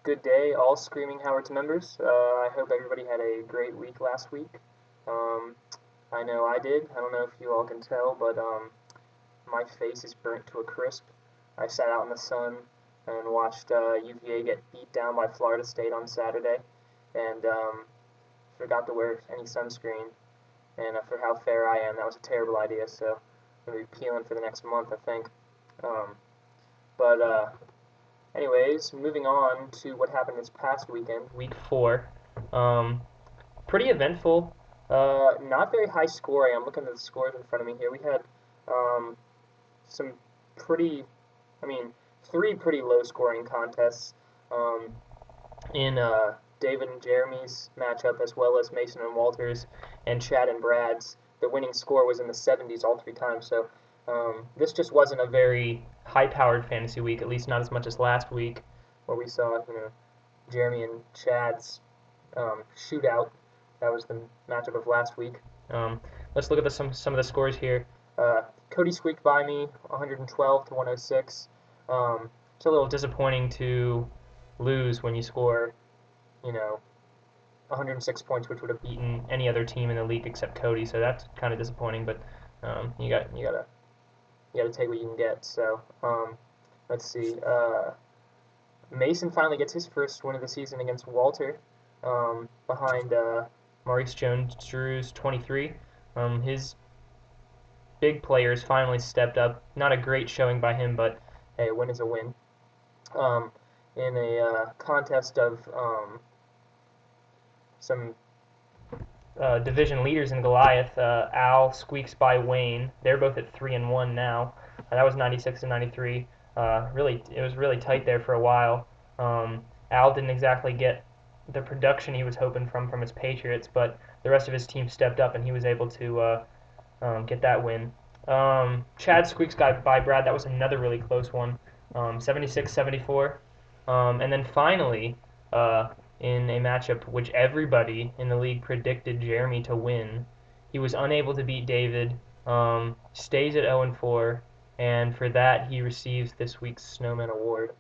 Good day, all Screaming Howards members. I hope everybody had a great week last week. Um, I know I did. I don't know if you all can tell, but my face is burnt to a crisp. I sat out in the sun and watched UVA get beat down by Florida State on Saturday, and forgot to wear any sunscreen. And for how fair I am, that was a terrible idea. So I'm gonna be peeling for the next month, I think. Um, but anyways, moving on to what happened this past weekend, week 4. Um, Pretty eventful. Not very high scoring. I'm looking at the scores in front of me here. We had um, some pretty, I mean, 3 pretty low scoring contests um, in David and Jeremy's matchup, as well as Mason and Walter's and Chad and Brad's. The winning score was in the 70s all 3 times. So this just wasn't a very high-powered fantasy week, at least not as much as last week, where we saw Jeremy and Chad's shootout. That was the matchup of last week. Let's look at some of the scores here. Cody squeaked by me, 112 to 106. It's a little disappointing to lose when you score, 106 points, which would have beaten any other team in the league except Cody. So that's kind of disappointing. But you gotta take what you can get. So let's see. Mason finally gets his first win of the season against Walter, behind Maurice Jones-Drew's 23. His big players finally stepped up. Not a great showing by him, but hey, a win is a win. In a contest of some division leaders in Goliath, Al squeaks by Wayne. They're both at 3-1 now. That was 96 and 93. It was really tight there for a while. Al didn't exactly get the production he was hoping from his Patriots, but the rest of his team stepped up and he was able to get that win. Chad squeaks by Brad. That was another really close one, 76-74. And then finally, in a matchup which everybody in the league predicted Jeremy to win, he was unable to beat David, stays at 0-4, and for that he receives this week's Snowman Award.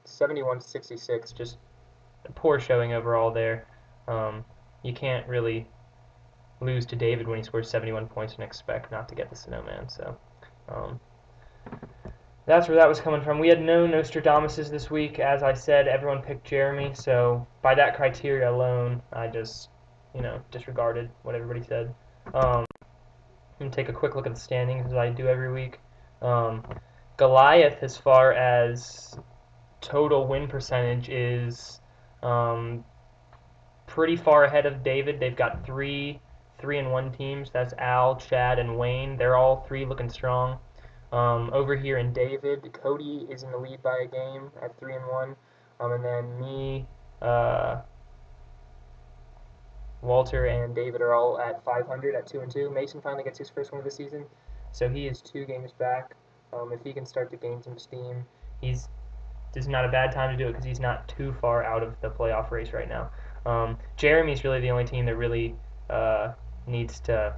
71-66, just a poor showing overall there. You can't really lose to David when he scores 71 points and expect not to get the Snowman. So that's where that was coming from. We had no Nostradamuses this week. As I said, everyone picked Jeremy, so by that criteria alone, I just, disregarded what everybody said. I'm going to take a quick look at the standings as I do every week. Goliath, as far as total win percentage, is pretty far ahead of David. They've got 3-1 teams. That's Al, Chad, and Wayne. They're all 3 looking strong. Over here in David, Cody is in the lead by a game at 3-1, and then me, Walter, and David are all at 500 at 2-2. Mason finally gets his first win of the season, so he is 2 games back. If he can start to gain some steam, this is not a bad time to do it because he's not too far out of the playoff race right now. Jeremy's really the only team that really needs to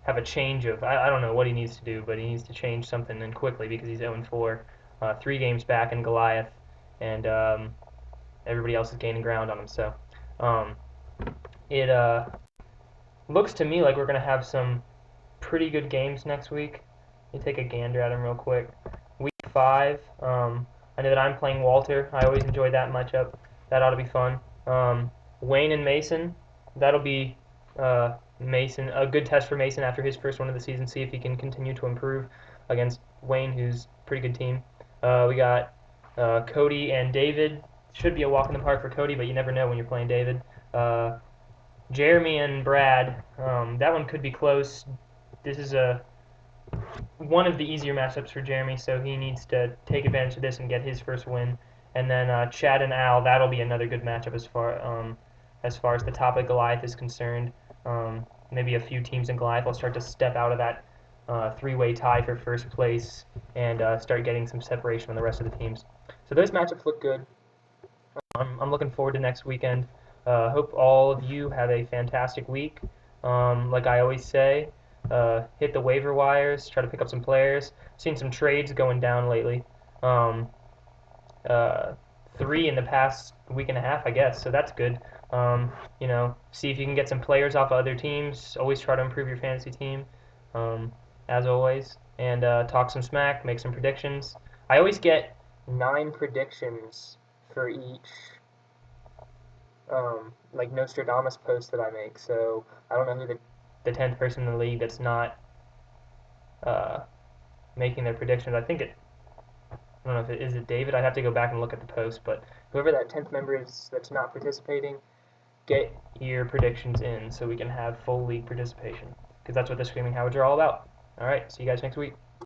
have a change of, I don't know what he needs to do, but he needs to change something and quickly because he's 0-4, 3 games back in Goliath, and everybody else is gaining ground on him. So it looks to me like we're going to have some pretty good games next week. Let me take a gander at them real quick. Week 5, I know that I'm playing Walter. I always enjoy that matchup. That ought to be fun. Wayne and Mason, that'll be Mason, a good test for Mason after his first one of the season, see if he can continue to improve against Wayne, who's a pretty good team. We got Cody and David. Should be a walk in the park for Cody, but you never know when you're playing David. Jeremy and Brad, that one could be close. This is one of the easier matchups for Jeremy, so he needs to take advantage of this and get his first win. And then Chad and Al, that'll be another good matchup as far as the top of Goliath is concerned. Maybe a few teams in Goliath will start to step out of that 3-way tie for first place and start getting some separation from the rest of the teams. So those matchups look good. I'm looking forward to next weekend. Hope all of you have a fantastic week. Like I always say, hit the waiver wires, try to pick up some players. Seen some trades going down lately. 3 in the past week and a half, I guess. So that's good. See if you can get some players off of other teams. Always try to improve your fantasy team, um, as always, and talk some smack, make some predictions. I always get 9 predictions for each like Nostradamus post that I make. So I don't know who the 10th person in the league that's not uh, making their predictions. I don't know if it is it David. I'd have to go back and look at the post, but whoever that 10th member is that's not participating, get your predictions in so we can have full league participation because that's what the Screaming Howards are all about. All right, see you guys next week.